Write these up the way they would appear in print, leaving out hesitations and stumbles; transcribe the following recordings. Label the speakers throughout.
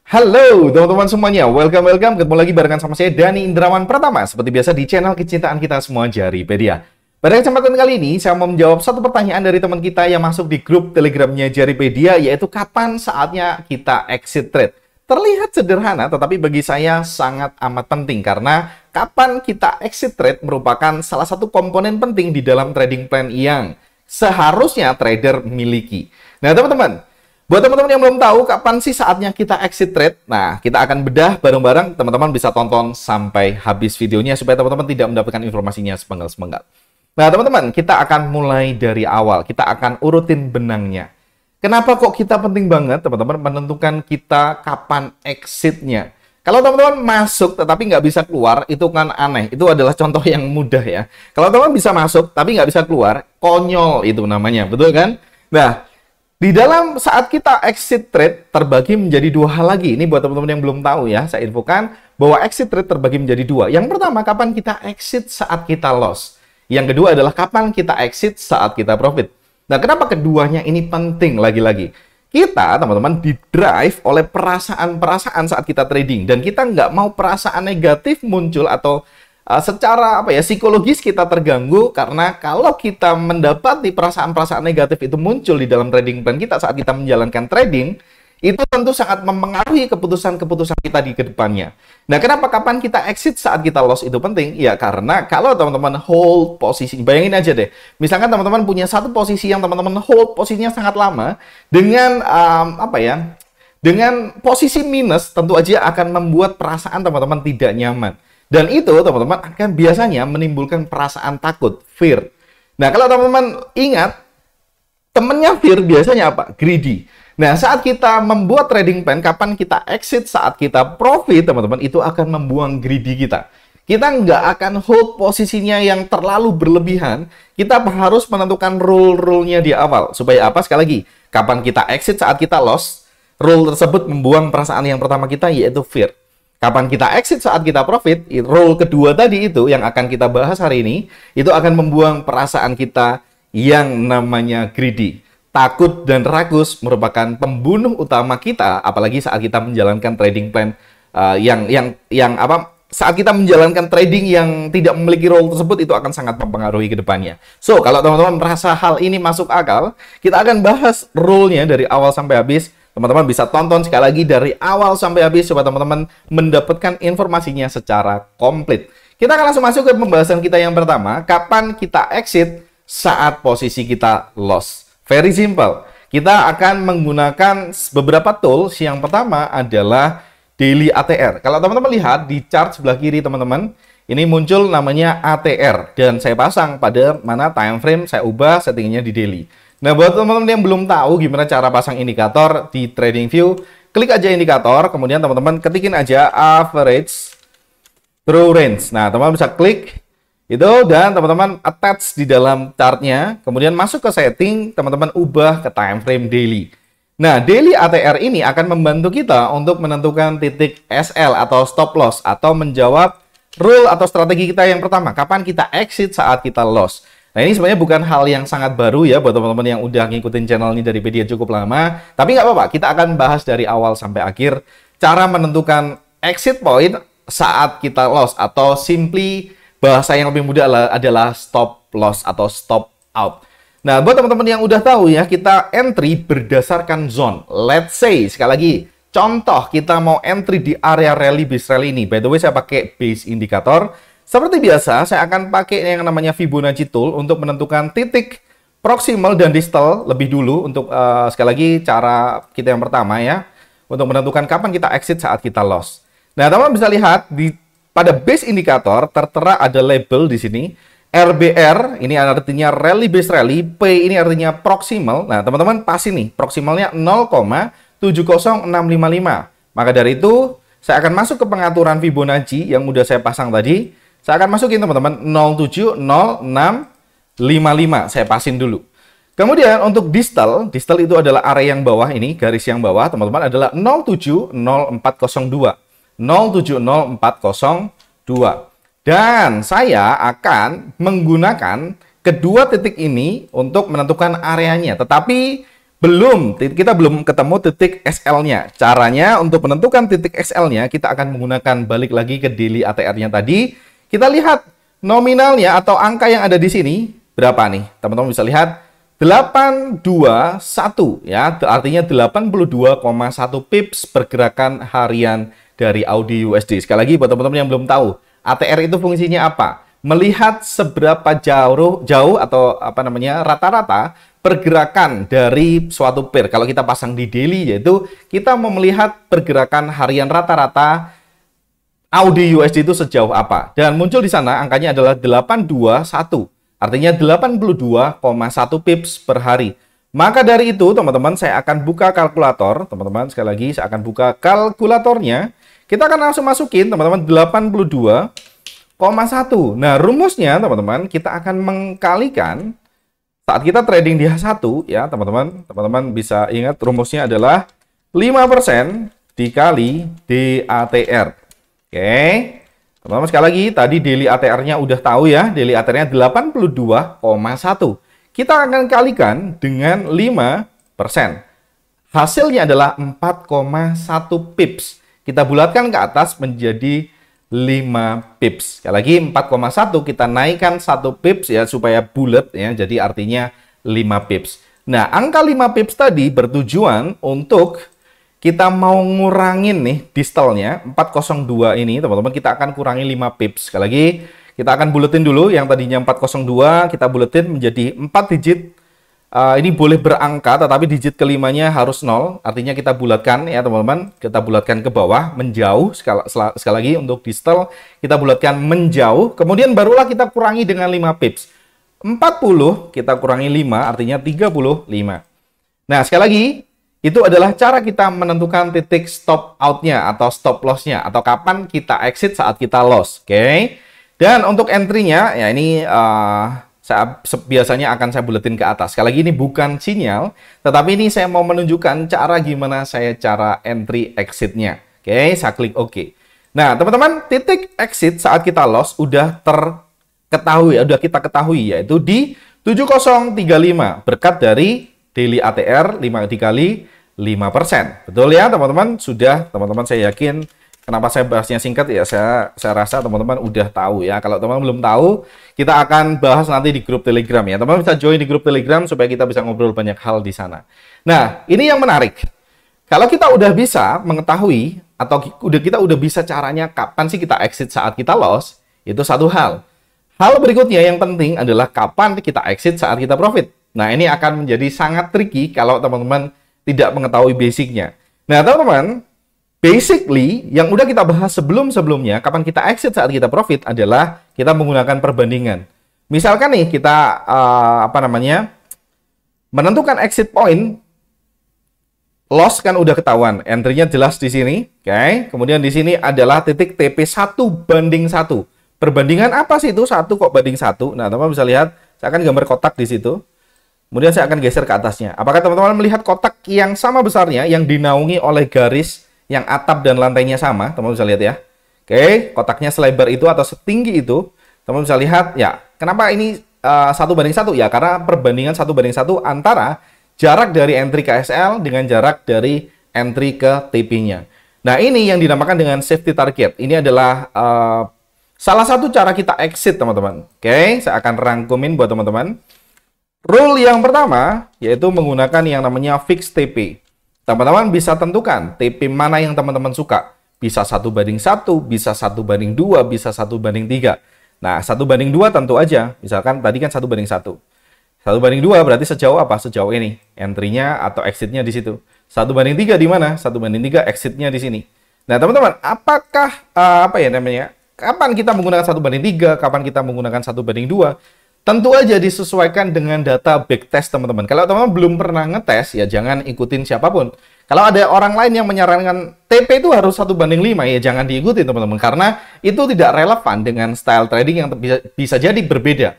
Speaker 1: Halo teman-teman semuanya, welcome, ketemu lagi barengan sama saya Dani Indrawan Pratama. Seperti biasa di channel kecintaan kita semua, Jaripedia. Pada kesempatan kali ini, saya mau menjawab satu pertanyaan dari teman kita yang masuk di grup telegramnya Jaripedia, yaitu kapan saatnya kita exit trade. Terlihat sederhana, tetapi bagi saya sangat amat penting, karena kapan kita exit trade merupakan salah satu komponen penting di dalam trading plan yang seharusnya trader miliki. Nah teman-teman, buat teman-teman yang belum tahu kapan sih saatnya kita exit trade, nah kita akan bedah bareng-bareng. Teman-teman bisa tonton sampai habis videonya supaya teman-teman tidak mendapatkan informasinya sepenggal-sepenggal. Nah teman-teman, kita akan mulai dari awal. Kita akan urutin benangnya. Kenapa kok kita penting banget teman-teman menentukan kita kapan exitnya? Kalau teman-teman masuk tetapi nggak bisa keluar, itu kan aneh. Itu adalah contoh yang mudah ya. Kalau teman-teman bisa masuk tapi nggak bisa keluar, konyol itu namanya, betul kan? Nah, di dalam saat kita exit trade terbagi menjadi dua hal lagi. Ini buat teman-teman yang belum tahu ya, saya infokan bahwa exit trade terbagi menjadi dua. Yang pertama, kapan kita exit saat kita loss. Yang kedua adalah kapan kita exit saat kita profit. Nah, kenapa keduanya ini penting lagi-lagi? Kita, teman-teman, didrive oleh perasaan-perasaan saat kita trading. Dan kita nggak mau perasaan negatif muncul atau secara psikologis kita terganggu, karena kalau kita mendapati perasaan-perasaan negatif itu muncul di dalam trading plan kita saat kita menjalankan trading, itu tentu sangat mempengaruhi keputusan-keputusan kita di kedepannya. Nah, kenapa kapan kita exit saat kita loss itu penting? Ya, karena kalau teman-teman hold posisi, bayangin aja deh, misalkan teman-teman punya satu posisi yang teman-teman hold posisinya sangat lama, dengan dengan posisi minus, tentu aja akan membuat perasaan teman-teman tidak nyaman. Dan itu teman-teman akan biasanya menimbulkan perasaan takut, fear. Nah, kalau teman-teman ingat, temennya fear biasanya apa? Greedy. Nah, saat kita membuat trading plan, kapan kita exit saat kita profit, teman-teman, itu akan membuang greedy kita. Kita nggak akan hold posisinya yang terlalu berlebihan. Kita harus menentukan rule-rule-nya di awal. Supaya apa? Sekali lagi, kapan kita exit saat kita loss, rule tersebut membuang perasaan yang pertama kita, yaitu fear. Kapan kita exit saat kita profit, rule kedua tadi itu yang akan kita bahas hari ini, itu akan membuang perasaan kita yang namanya greedy. Takut dan ragus merupakan pembunuh utama kita, apalagi saat kita menjalankan trading plan saat kita menjalankan trading yang tidak memiliki role tersebut, itu akan sangat mempengaruhi ke depannya. So, kalau teman-teman merasa hal ini masuk akal, kita akan bahas rule-nya dari awal sampai habis. Teman-teman bisa tonton sekali lagi dari awal sampai habis supaya teman-teman mendapatkan informasinya secara komplit. Kita akan langsung masuk ke pembahasan kita yang pertama, kapan kita exit saat posisi kita loss. Very simple. Kita akan menggunakan beberapa tools. Yang pertama adalah Daily ATR. Kalau teman-teman lihat di chart sebelah kiri teman-teman, ini muncul namanya ATR dan saya pasang pada mana time frame, saya ubah settingnya di daily. Nah, buat teman-teman yang belum tahu gimana cara pasang indikator di TradingView, klik aja indikator, kemudian teman-teman ketikin aja average true range. Nah, teman-teman bisa klik itu dan teman-teman attach di dalam chartnya, kemudian masuk ke setting, teman-teman ubah ke time frame daily. Nah, daily ATR ini akan membantu kita untuk menentukan titik SL atau stop loss atau menjawab rule atau strategi kita yang pertama, kapan kita exit saat kita loss. Nah, ini sebenarnya bukan hal yang sangat baru ya buat teman-teman yang udah ngikutin channel ini dari media cukup lama. Tapi nggak apa-apa, kita akan bahas dari awal sampai akhir cara menentukan exit point saat kita loss, atau simply bahasa yang lebih mudah adalah stop loss atau stop out. Nah, buat teman-teman yang udah tahu ya, kita entry berdasarkan zone. Let's say, sekali lagi, contoh kita mau entry di area rally base rally ini. By the way, saya pakai base indicator. Seperti biasa, saya akan pakai yang namanya Fibonacci tool untuk menentukan titik proximal dan distal lebih dulu untuk sekali lagi cara kita yang pertama ya, untuk menentukan kapan kita exit saat kita loss. Nah, teman-teman bisa lihat pada base indikator tertera ada label di sini. RBR ini artinya rally base rally, P ini artinya proximal. Nah, teman-teman pas ini proximalnya 0,70655. Maka dari itu, saya akan masuk ke pengaturan Fibonacci yang udah saya pasang tadi. Saya akan masukin teman-teman 0,70655. Saya pasin dulu. Kemudian untuk distal itu adalah area yang bawah ini, garis yang bawah teman-teman adalah 0,70402. 0,70402. Dan saya akan menggunakan kedua titik ini untuk menentukan areanya. Tetapi kita belum ketemu titik SL-nya. Caranya untuk menentukan titik SL-nya, kita akan menggunakan balik lagi ke daily ATR-nya tadi. Kita lihat nominalnya atau angka yang ada di sini berapa nih? Teman-teman bisa lihat 821 ya, artinya 82,1 pips pergerakan harian dari Audi USD. Sekali lagi buat teman-teman yang belum tahu, ATR itu fungsinya apa? Melihat seberapa jauh atau apa namanya rata-rata pergerakan dari suatu pair. Kalau kita pasang di daily, yaitu kita mau melihat pergerakan harian rata-rata Audi USD itu sejauh apa. Dan muncul di sana angkanya adalah 821. Artinya 82,1 pips per hari. Maka dari itu, teman-teman, saya akan buka kalkulator. Teman-teman, sekali lagi, saya akan buka kalkulatornya. Kita akan langsung masukin, teman-teman, 82,1. Nah, rumusnya, teman-teman, kita akan mengkalikan saat kita trading di H1, ya, teman-teman. Teman-teman bisa ingat rumusnya adalah 5% dikali DATR. Oke. Teman-teman, sekali lagi, tadi daily ATR-nya udah tahu ya, daily ATR-nya 82,1. Kita akan kalikan dengan 5%. Hasilnya adalah 4,1 pips. Kita bulatkan ke atas menjadi 5 pips. Sekali lagi, 4,1 kita naikkan 1 pips ya, supaya bulat ya, jadi artinya 5 pips. Nah, angka 5 pips tadi bertujuan untuk kita mau ngurangin nih distalnya 402 ini, teman-teman, kita akan kurangi 5 pips. Sekali lagi, kita akan buletin dulu yang tadinya 402, kita buletin menjadi 4 digit. Ini boleh berangka, tetapi digit kelimanya harus 0. Artinya kita bulatkan ya, teman-teman. Kita bulatkan ke bawah, menjauh. Sekali lagi, untuk distal, kita bulatkan menjauh. Kemudian barulah kita kurangi dengan 5 pips. 40, kita kurangi 5, artinya 35. Nah, sekali lagi, itu adalah cara kita menentukan titik stop out-nya atau stop loss-nya, atau kapan kita exit saat kita loss. Oke. Dan untuk entry-nya, ya ini biasanya akan saya buletin ke atas. Sekali lagi, ini bukan sinyal, tetapi ini saya mau menunjukkan cara gimana cara entry exit-nya. Oke, saya klik OK. Nah, teman-teman, titik exit saat kita loss udah kita ketahui, yaitu di 7035, berkat dari daily ATR 5 dikali 5%. Betul ya, teman-teman? Sudah, teman-teman, saya yakin. Kenapa saya bahasnya singkat ya, saya rasa teman-teman udah tahu ya. Kalau teman-teman belum tahu, kita akan bahas nanti di grup Telegram ya. Teman-teman bisa join di grup Telegram supaya kita bisa ngobrol banyak hal di sana. Nah, ini yang menarik. Kalau kita udah bisa mengetahui atau kita udah bisa caranya kapan sih kita exit saat kita loss, itu satu hal. Hal berikutnya yang penting adalah kapan kita exit saat kita profit. Nah, ini akan menjadi sangat tricky kalau teman-teman tidak mengetahui basicnya. Nah, teman-teman, basically, yang udah kita bahas sebelum-sebelumnya, kapan kita exit saat kita profit adalah kita menggunakan perbandingan. Misalkan nih, kita menentukan exit point, loss kan udah ketahuan, entry-nya jelas di sini, oke. Kemudian di sini adalah titik TP 1:1. Perbandingan apa sih itu? 1 kok banding 1? Nah, teman-teman bisa lihat, saya akan gambar kotak di situ. Kemudian saya akan geser ke atasnya. Apakah teman-teman melihat kotak yang sama besarnya, yang dinaungi oleh garis yang atap dan lantainya sama? Teman-teman bisa lihat ya. Oke, kotaknya selebar itu atau setinggi itu. Teman-teman bisa lihat, ya. Kenapa ini 1:1? Ya, karena perbandingan 1:1 antara jarak dari entry ke SL dengan jarak dari entry ke TP-nya. Nah, ini yang dinamakan dengan safety target. Ini adalah salah satu cara kita exit, teman-teman. Oke, saya akan rangkumin buat teman-teman. Rule yang pertama, yaitu menggunakan yang namanya fixed TP. Teman-teman bisa tentukan TP mana yang teman-teman suka. Bisa 1:1, bisa 1:2, bisa 1:3. Nah, 1:2 tentu aja. Misalkan tadi kan 1:1. 1:2 berarti sejauh apa? Sejauh ini. Entry-nya atau exit-nya di situ. 1:3 di mana? 1:3 exit-nya di sini. Nah, teman-teman, apakah kapan kita menggunakan 1:3, kapan kita menggunakan 1:2? Tentu aja disesuaikan dengan data backtest, teman-teman. Kalau teman-teman belum pernah ngetes, ya jangan ikutin siapapun. Kalau ada orang lain yang menyarankan TP itu harus 1:5, ya jangan diikuti, teman-teman. Karena itu tidak relevan dengan style trading yang bisa jadi berbeda.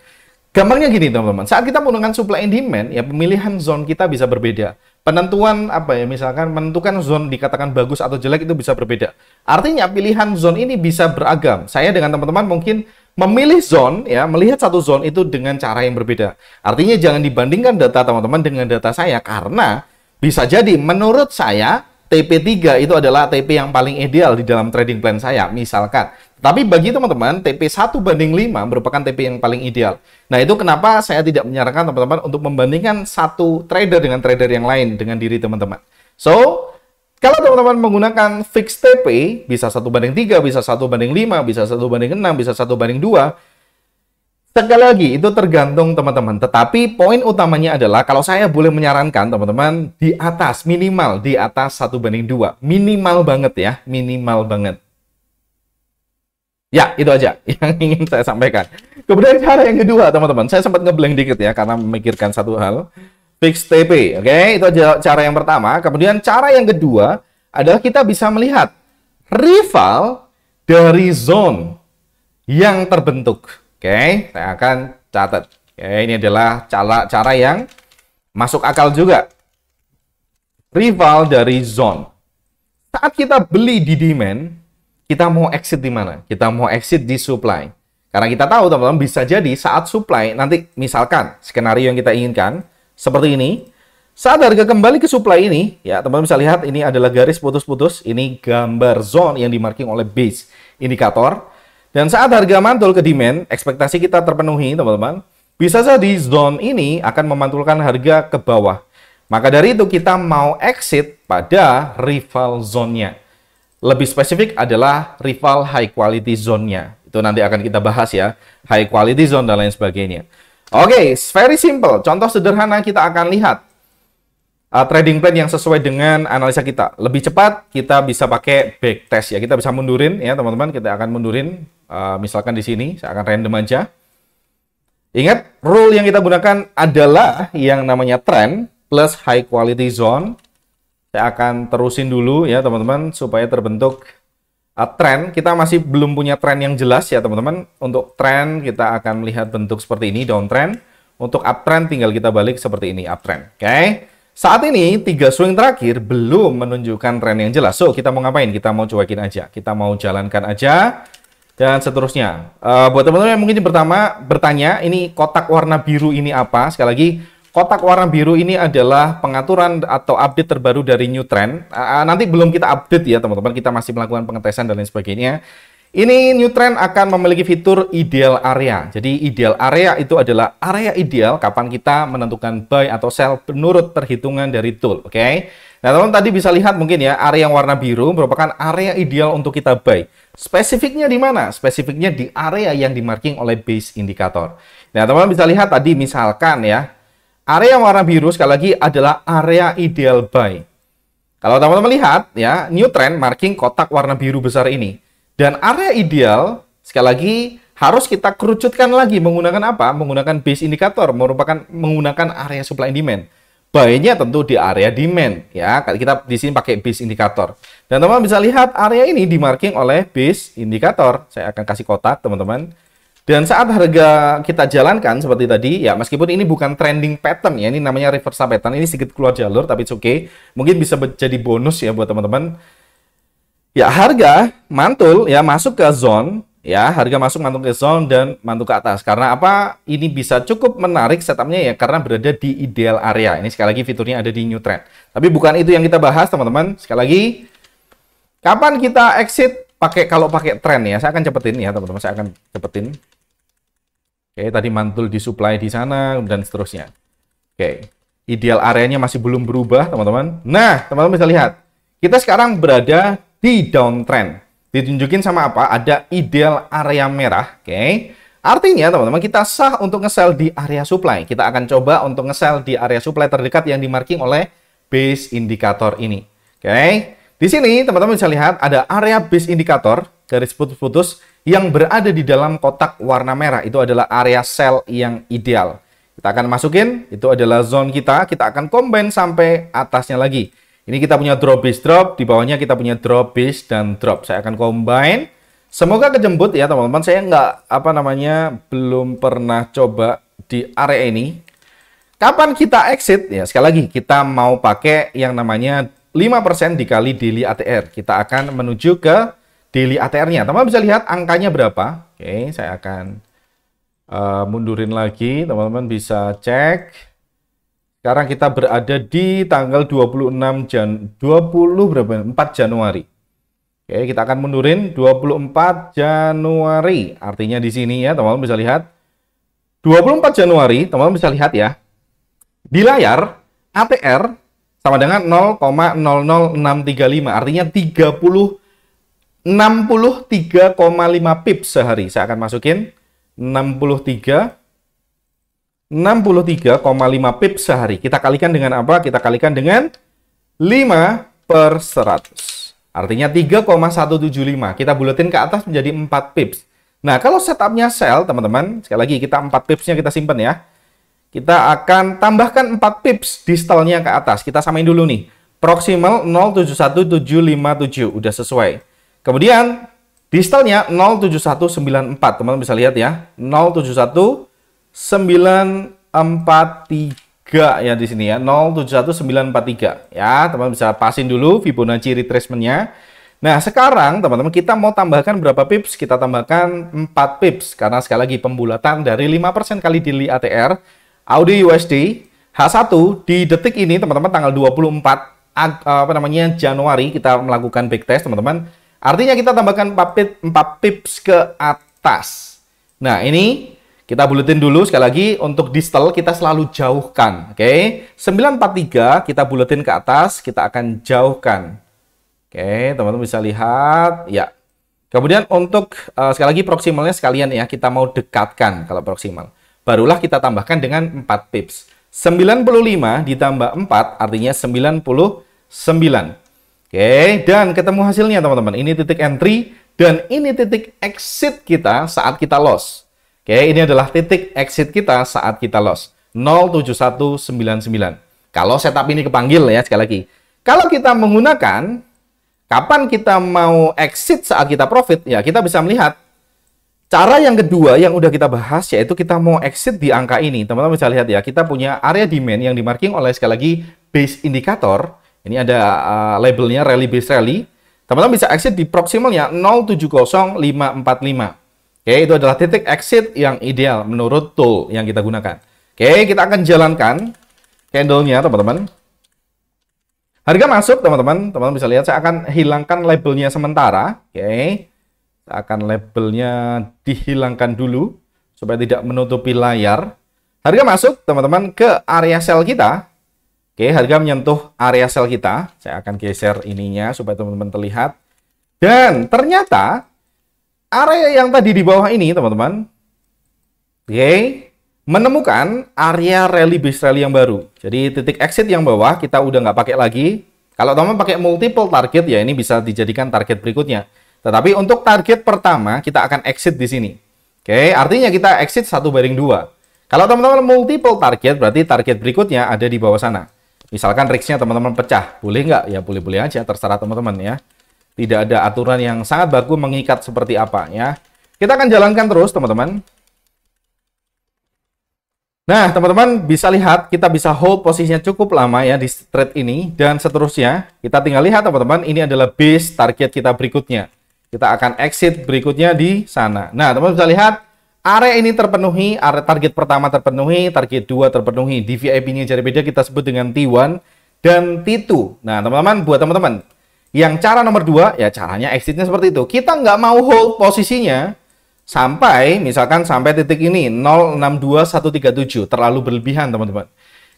Speaker 1: Gampangnya gini, teman-teman. Saat kita menggunakan supply and demand, ya pemilihan zone kita bisa berbeda. Penentuan misalkan menentukan zone dikatakan bagus atau jelek itu bisa berbeda. Artinya pilihan zone ini bisa beragam. Saya dengan teman-teman mungkin memilih zone, ya, melihat satu zone itu dengan cara yang berbeda. Artinya jangan dibandingkan data teman-teman dengan data saya, karena Bisa jadi menurut saya TP3 itu adalah TP yang paling ideal di dalam trading plan saya, misalkan. Tapi bagi teman-teman, TP 1/5 merupakan TP yang paling ideal. Nah, itu kenapa saya tidak menyarankan teman-teman untuk membandingkan satu trader dengan trader yang lain dengan diri teman-teman. So, kalau teman-teman menggunakan fixed TP, bisa 1/3, bisa 1/5, bisa 1/6, bisa 1/2. Sekali lagi, itu tergantung teman-teman. Tetapi poin utamanya adalah, kalau saya boleh menyarankan teman-teman, di atas, minimal di atas 1/2. Minimal banget ya, minimal banget. Ya, itu aja yang ingin saya sampaikan. Kemudian cara yang kedua, teman-teman. Saya sempat ngeblank dikit ya, karena memikirkan satu hal. Fixed TP, oke? Itu aja cara yang pertama. Kemudian cara yang kedua adalah kita bisa melihat rival dari zone yang terbentuk. Oke, saya akan catat. Oke, ini adalah cara yang masuk akal juga. Rival dari zone. Saat kita beli di demand, kita mau exit di mana? Kita mau exit di supply. Karena kita tahu teman-teman, bisa jadi saat supply, nanti misalkan skenario yang kita inginkan, seperti ini. Saat harga kembali ke supply ini, ya teman-teman bisa lihat ini adalah garis putus-putus. Ini gambar zone yang dimarking oleh base indikator. Dan saat harga mantul ke demand, ekspektasi kita terpenuhi, teman-teman. Bisa jadi zone ini akan memantulkan harga ke bawah. Maka dari itu kita mau exit pada rival zone-nya. Lebih spesifik adalah rival high quality zone-nya. Itu nanti akan kita bahas ya. High quality zone dan lain sebagainya. Oke, very simple. Contoh sederhana kita akan lihat. Trading plan yang sesuai dengan analisa kita. Lebih cepat, kita bisa pakai backtest ya. Kita bisa mundurin ya teman-teman. Kita akan mundurin. Misalkan di sini, saya akan random aja. Ingat, rule yang kita gunakan adalah yang namanya trend plus high quality zone. Saya akan terusin dulu ya teman-teman, supaya terbentuk trend. Kita masih belum punya trend yang jelas ya teman-teman. Untuk trend, kita akan melihat bentuk seperti ini, downtrend. Untuk uptrend, tinggal kita balik seperti ini, uptrend. Oke. Saat ini, 3 swing terakhir belum menunjukkan tren yang jelas. So, kita mau ngapain? Kita mau cuekin aja. Kita mau jalankan aja. Dan seterusnya. Buat teman-teman yang mungkin pertama bertanya, ini kotak warna biru ini apa? Sekali lagi, kotak warna biru ini adalah pengaturan atau update terbaru dari new trend. Nanti belum kita update ya teman-teman. Kita masih melakukan pengetesan dan lain sebagainya. Ini new trend akan memiliki fitur ideal area. Jadi ideal area itu adalah area ideal kapan kita menentukan buy atau sell menurut perhitungan dari tool. Oke. Nah teman-teman tadi bisa lihat mungkin ya, area yang warna biru merupakan area ideal untuk kita buy. Spesifiknya di mana? Spesifiknya di area yang dimarking oleh base indikator. Nah teman-teman bisa lihat tadi misalkan ya, area yang warna biru sekali lagi adalah area ideal buy. Kalau teman-teman lihat ya, new trend marking kotak warna biru besar ini. Dan area ideal, sekali lagi, harus kita kerucutkan lagi menggunakan apa? Menggunakan base indikator, menggunakan area supply and demand. Buy-nya tentu di area demand, ya. Kita di sini pakai base indikator. Dan teman-teman bisa lihat area ini dimarking oleh base indikator. Saya akan kasih kotak, teman-teman. Dan saat harga kita jalankan seperti tadi, ya meskipun ini bukan trending pattern ya, ini namanya reversal pattern, ini sedikit keluar jalur, tapi it's okay. Mungkin bisa jadi bonus ya buat teman-teman. Ya, harga mantul ya masuk ke zone ya, harga mantul ke zone dan mantul ke atas. Karena apa? Ini bisa cukup menarik setupnya ya karena berada di ideal area. Ini sekali lagi fiturnya ada di new trend. Tapi bukan itu yang kita bahas, teman-teman. Sekali lagi, kapan kita exit kalau pakai trend ya. Saya akan cepetin ya, teman-teman. Saya akan cepetin. Oke, tadi mantul di supply di sana dan seterusnya. Oke. Ideal areanya masih belum berubah, teman-teman. Nah, teman-teman bisa lihat. Kita sekarang berada di downtrend. Ditunjukin sama apa? Ada ideal area merah. Oke. Artinya, teman-teman, kita sah untuk nge-sell di area supply. Kita akan coba untuk nge-sell di area supply terdekat yang dimarking oleh base indikator ini. Oke. Di sini, teman-teman bisa lihat ada area base indikator, garis putus-putus, yang berada di dalam kotak warna merah. Itu adalah area sell yang ideal. Kita akan masukin, itu adalah zone kita. Kita akan combine sampai atasnya lagi. Ini kita punya drop base drop, di bawahnya kita punya drop base dan drop. Saya akan combine. Semoga kejemput ya teman-teman. Saya belum pernah coba di area ini. Kapan kita exit? Ya sekali lagi kita mau pakai yang namanya 5% dikali daily ATR. Kita akan menuju ke daily ATR-nya. Teman-teman bisa lihat angkanya berapa. Oke, saya akan mundurin lagi. Teman-teman bisa cek. Sekarang kita berada di tanggal 4 Januari. Oke, kita akan mundurin 24 Januari. Artinya di sini ya, teman-teman bisa lihat. 24 Januari, teman-teman bisa lihat ya. Di layar, ATR sama dengan 0,00635. Artinya 63,5 pips sehari. Saya akan masukin 63,5 pips sehari. Kita kalikan dengan apa? Kita kalikan dengan 5/100. Artinya 3,175. Kita bulatin ke atas menjadi 4 pips. Nah, kalau setupnya sell, teman-teman, sekali lagi kita 4 pipsnya kita simpan ya. Kita akan tambahkan 4 pips distalnya ke atas. Kita samain dulu nih. Proximal 071757. Udah sesuai. Kemudian distalnya 07194. Teman-teman bisa lihat ya. 07193 ya di sini ya, 071943 ya, teman-teman bisa pasin dulu Fibonacci retracement-nya. Nah, sekarang teman-teman kita mau tambahkan berapa pips? Kita tambahkan 4 pips karena sekali lagi pembulatan dari 5% kali daily ATR Audi USD H1 di detik ini teman-teman tanggal 24 Januari kita melakukan backtest teman-teman. Artinya kita tambahkan 4 pips ke atas. Nah, ini kita buletin dulu sekali lagi untuk distal kita selalu jauhkan. Oke. 943 kita buletin ke atas, kita akan jauhkan. Oke, teman-teman bisa lihat ya. Kemudian untuk sekali lagi proximalnya sekalian ya, kita mau dekatkan kalau proximal. Barulah kita tambahkan dengan 4 pips. 95 ditambah 4 artinya 99. Oke, dan ketemu hasilnya teman-teman. Ini titik entry dan ini titik exit kita saat kita loss. Oke, ini adalah titik exit kita saat kita loss. 07199. Kalau setup ini kepanggil ya, sekali lagi. Kalau kita menggunakan, kapan kita mau exit saat kita profit, ya kita bisa melihat. Cara yang kedua yang udah kita bahas, yaitu kita mau exit di angka ini. Teman-teman bisa lihat ya, kita punya area demand yang dimarking oleh sekali lagi base indicator. Ini ada labelnya rally base rally. Teman-teman bisa exit di proximalnya 070545. Oke, itu adalah titik exit yang ideal menurut tool yang kita gunakan. Oke, kita akan jalankan candle-nya, teman-teman. Harga masuk, teman-teman. Teman-teman bisa lihat, saya akan hilangkan labelnya sementara. Oke, saya akan labelnya dihilangkan dulu supaya tidak menutupi layar. Harga masuk, teman-teman, ke area sell kita. Oke, harga menyentuh area sell kita. Saya akan geser ininya supaya teman-teman terlihat. Dan ternyata area yang tadi di bawah ini, teman-teman, oke, menemukan area rally base rally yang baru. Jadi titik exit yang bawah kita udah nggak pakai lagi. Kalau teman-teman pakai multiple target, ya ini bisa dijadikan target berikutnya. Tetapi untuk target pertama, kita akan exit di sini. Oke, artinya kita exit 1/2. Kalau teman-teman multiple target, berarti target berikutnya ada di bawah sana. Misalkan risk-nya teman-teman pecah, boleh nggak? Ya boleh-boleh aja, terserah teman-teman ya. Tidak ada aturan yang sangat baku mengikat seperti apa ya. Kita akan jalankan terus teman-teman. Nah teman-teman bisa lihat kita bisa hold posisinya cukup lama ya di trade ini. Dan seterusnya kita tinggal lihat teman-teman, ini adalah base target kita berikutnya. Kita akan exit berikutnya di sana. Nah teman-teman bisa lihat area ini terpenuhi, area target pertama terpenuhi, target 2 terpenuhi. Di VIP-nya jadi beda kita sebut dengan T1 dan T2. Nah teman-teman, buat teman-teman yang cara nomor 2, ya caranya exitnya seperti itu. Kita nggak mau hold posisinya sampai, misalkan sampai titik ini, 062137. Terlalu berlebihan, teman-teman.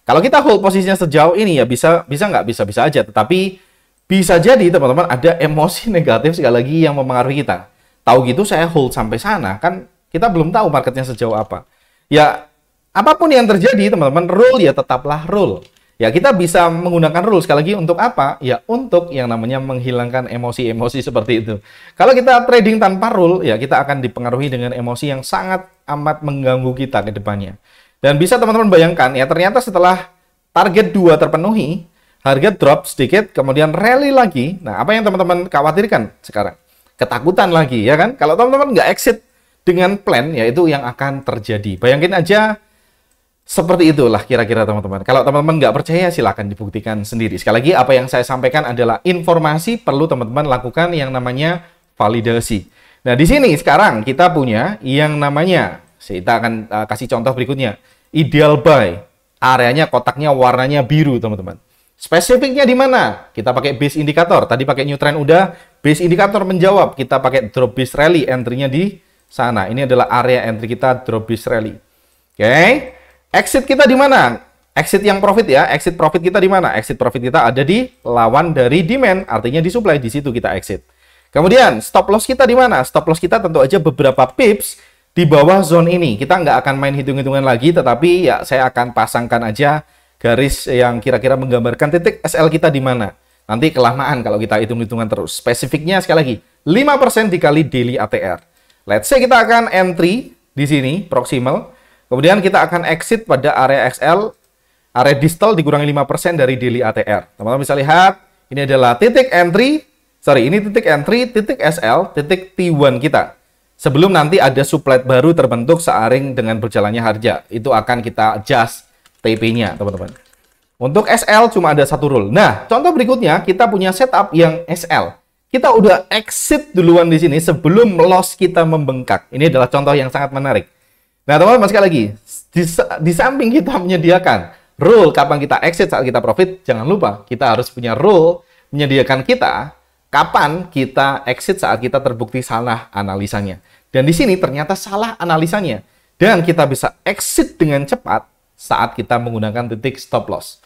Speaker 1: Kalau kita hold posisinya sejauh ini, ya bisa nggak? Bisa aja. Tetapi bisa jadi, teman-teman, ada emosi negatif sekali lagi yang mempengaruhi kita. Tahu gitu, saya hold sampai sana. Kan kita belum tahu marketnya sejauh apa. Ya, apapun yang terjadi, teman-teman, rule ya tetaplah rule. Ya, kita bisa menggunakan rule sekali lagi untuk apa? Ya, untuk yang namanya menghilangkan emosi-emosi seperti itu. Kalau kita trading tanpa rule, ya kita akan dipengaruhi dengan emosi yang sangat amat mengganggu kita ke depannya. Dan bisa teman-teman bayangkan, ya ternyata setelah target 2 terpenuhi, harga drop sedikit, kemudian rally lagi. Nah, apa yang teman-teman khawatirkan sekarang? Ketakutan lagi, ya kan? Kalau teman-teman nggak exit dengan plan, ya itu yang akan terjadi. Bayangin aja, seperti itulah kira-kira teman-teman. Kalau teman-teman nggak percaya, silahkan dibuktikan sendiri. Sekali lagi, apa yang saya sampaikan adalah informasi, perlu teman-teman lakukan yang namanya validasi. Nah, di sini sekarang kita punya yang namanya, kita akan kasih contoh berikutnya, ideal buy. areanya, kotaknya, warnanya biru, teman-teman. Spesifiknya di mana? Kita pakai base indikator. Tadi pakai new trend udah, base indikator menjawab. Kita pakai drop base rally, entry-nya di sana. Ini adalah area entry kita, drop base rally. Oke. Exit kita di mana? Exit yang profit ya. Exit profit kita di mana? Exit profit kita ada di lawan dari demand, artinya di supply. Di situ kita exit. Kemudian stop loss kita di mana? Stop loss kita tentu aja beberapa pips di bawah zone ini. Kita nggak akan main hitung-hitungan lagi, tetapi ya saya akan pasangkan aja garis yang kira-kira menggambarkan titik SL kita di mana. Nanti kelamaan kalau kita hitung-hitungan terus. Spesifiknya sekali lagi, 5% dikali daily ATR. Let's say kita akan entry di sini, proximal. Kemudian kita akan exit pada area XL, area distal dikurangi 5% dari daily ATR. Teman-teman bisa lihat, ini adalah titik entry, ini titik entry, titik SL, titik T1 kita. Sebelum nanti ada supply baru terbentuk seiring dengan berjalannya harga. Itu akan kita adjust TP-nya, teman-teman. Untuk SL cuma ada satu rule. Nah, contoh berikutnya, kita punya setup yang SL. Kita udah exit duluan di sini sebelum loss kita membengkak. Ini adalah contoh yang sangat menarik. Nah, teman-teman, sekali lagi, di samping kita menyediakan rule kapan kita exit saat kita profit, jangan lupa kita harus punya rule menyediakan kita kapan kita exit saat kita terbukti salah analisanya. Dan di sini ternyata salah analisanya. Dan kita bisa exit dengan cepat saat kita menggunakan titik stop loss.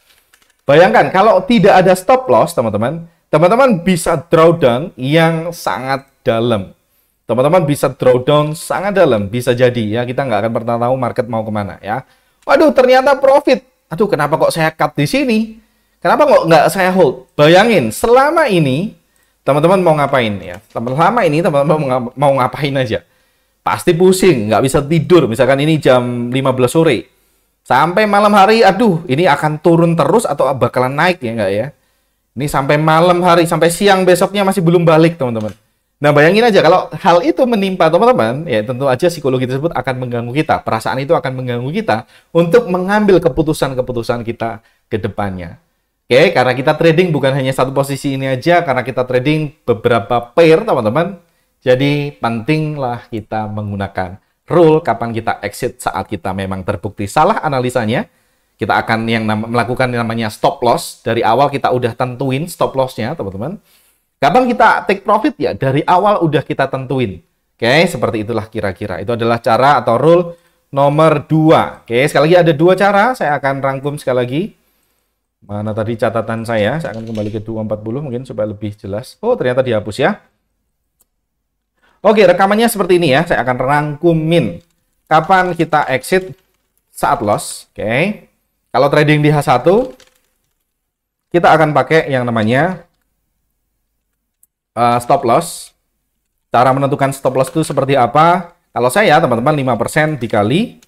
Speaker 1: Bayangkan kalau tidak ada stop loss, teman-teman, teman-teman bisa drawdown yang sangat dalam. Teman-teman bisa drawdown sangat dalam, bisa jadi ya, kita nggak akan pernah tahu market mau kemana ya. Waduh, ternyata profit. Aduh, kenapa kok saya cut di sini? Kenapa kok nggak saya hold? Bayangin, selama ini teman-teman mau ngapain ya? Selama ini teman-teman mau ngapain aja? Pasti pusing, nggak bisa tidur. Misalkan ini jam 15 sore. Sampai malam hari, aduh, ini akan turun terus atau bakalan naik ya nggak ya? Ini sampai malam hari, sampai siang besoknya masih belum balik, teman-teman. Nah, bayangin aja kalau hal itu menimpa teman-teman, ya tentu aja psikologi tersebut akan mengganggu kita. Perasaan itu akan mengganggu kita untuk mengambil keputusan-keputusan kita ke depannya. Oke, karena kita trading bukan hanya satu posisi ini aja, karena kita trading beberapa pair, teman-teman. Jadi, pentinglah kita menggunakan rule kapan kita exit saat kita memang terbukti salah analisanya. Kita akan melakukan yang namanya stop loss. Dari awal kita udah tentuin stop loss-nya, teman-teman. Kapan kita take profit ya? Dari awal udah kita tentuin. Oke, seperti itulah kira-kira. Itu adalah cara atau rule nomor 2. Oke, sekali lagi ada 2 cara. Saya akan rangkum sekali lagi. Mana tadi catatan saya? Saya akan kembali ke 240 mungkin supaya lebih jelas. Oh, ternyata dihapus ya. Oke, rekamannya seperti ini ya. Saya akan rangkumin kapan kita exit saat loss. Oke. Kalau trading di H1, kita akan pakai yang namanya stop loss. Cara menentukan stop loss itu seperti apa? Kalau saya, teman-teman, 5% dikali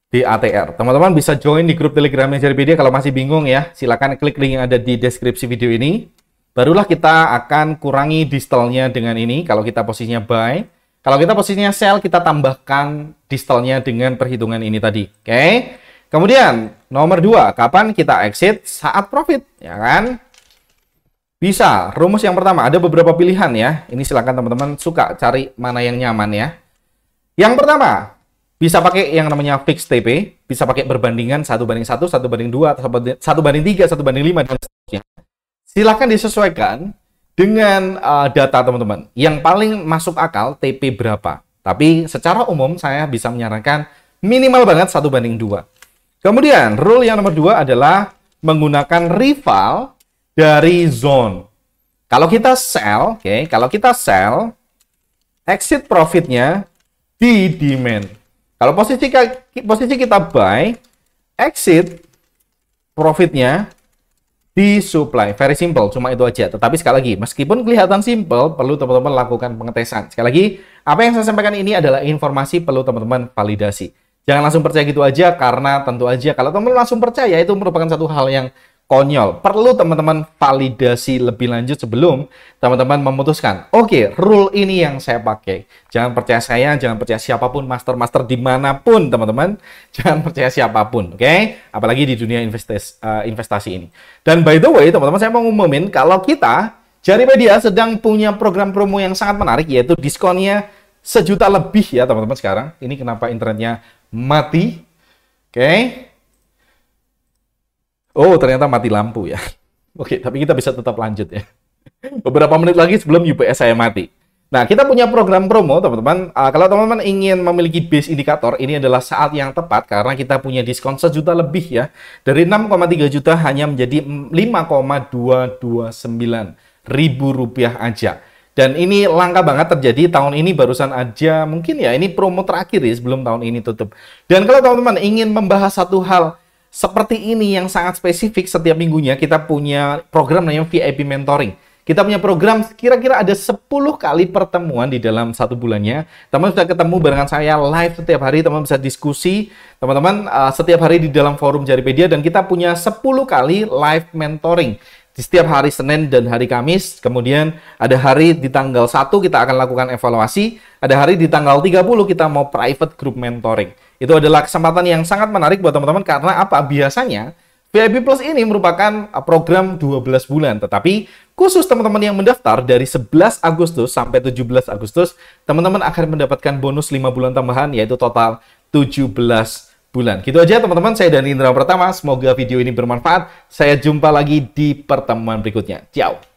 Speaker 1: di ATR. Teman-teman bisa join di grup Telegram JRPD. Kalau masih bingung ya, silakan klik link yang ada di deskripsi video ini. Barulah kita akan kurangi distalnya dengan ini. Kalau kita posisinya buy, kalau kita posisinya sell, kita tambahkan distalnya dengan perhitungan ini tadi. Oke. Kemudian nomor 2, kapan kita exit saat profit, ya kan? Bisa. Rumus yang pertama ada beberapa pilihan ya. Ini silakan teman-teman suka cari mana yang nyaman ya. Yang pertama, bisa pakai yang namanya fixed TP, bisa pakai berbandingan 1:1, 1:2, 1:3, 1:5 dan seterusnya. Silakan disesuaikan dengan data teman-teman. Yang paling masuk akal TP berapa. Tapi secara umum saya bisa menyarankan minimal banget 1:2. Kemudian rule yang nomor 2 adalah menggunakan rival dari zone. Kalau kita sell, kalau kita sell, exit profitnya di demand. Kalau posisi kita buy, exit profitnya di supply. Very simple, cuma itu aja. Tetapi sekali lagi, meskipun kelihatan simple, perlu teman-teman lakukan pengetesan. Sekali lagi, apa yang saya sampaikan ini adalah informasi, perlu teman-teman validasi. Jangan langsung percaya gitu aja, karena tentu aja kalau teman-teman langsung percaya, itu merupakan satu hal yang konyol. Perlu teman-teman validasi lebih lanjut sebelum teman-teman memutuskan. Oke, rule ini yang saya pakai. Jangan percaya saya, jangan percaya siapapun, master-master dimanapun teman-teman. Jangan percaya siapapun, oke? Apalagi di dunia investasi ini. Dan by the way, teman-teman, saya mau ngumumin kalau kita, JRPD sedang punya program promo yang sangat menarik, yaitu diskonnya 1 juta lebih ya teman-teman sekarang. Ini kenapa internetnya mati? Oke. Oh, ternyata mati lampu ya. Oke, tapi kita bisa tetap lanjut ya. Beberapa menit lagi sebelum UPS saya mati. Nah, kita punya program promo, teman-teman. Kalau teman-teman ingin memiliki base indikator, ini adalah saat yang tepat karena kita punya diskon 1 juta lebih ya. Dari 6,3 juta hanya menjadi 5,229 ribu rupiah aja. Dan ini langka banget terjadi tahun ini, barusan aja mungkin ya, ini promo terakhir ya sebelum tahun ini tutup. Dan kalau teman-teman ingin membahas satu hal seperti ini yang sangat spesifik setiap minggunya, kita punya program namanya VIP Mentoring. Kita punya program kira-kira ada 10 kali pertemuan di dalam 1 bulannya. Teman bisa ketemu barengan saya live setiap hari, teman bisa diskusi, teman-teman setiap hari di dalam forum Jaripedia, dan kita punya 10 kali live mentoring. Di setiap hari Senin dan hari Kamis, kemudian ada hari di tanggal 1 kita akan lakukan evaluasi, ada hari di tanggal 30 kita mau private group mentoring. Itu adalah kesempatan yang sangat menarik buat teman-teman karena apa? Biasanya VIP Plus ini merupakan program 12 bulan, tetapi khusus teman-teman yang mendaftar dari 11 Agustus sampai 17 Agustus, teman-teman akan mendapatkan bonus 5 bulan tambahan, yaitu total 17 bulan. Gitu aja teman-teman, saya Dani Indra Pratama, semoga video ini bermanfaat. Saya jumpa lagi di pertemuan berikutnya. Ciao!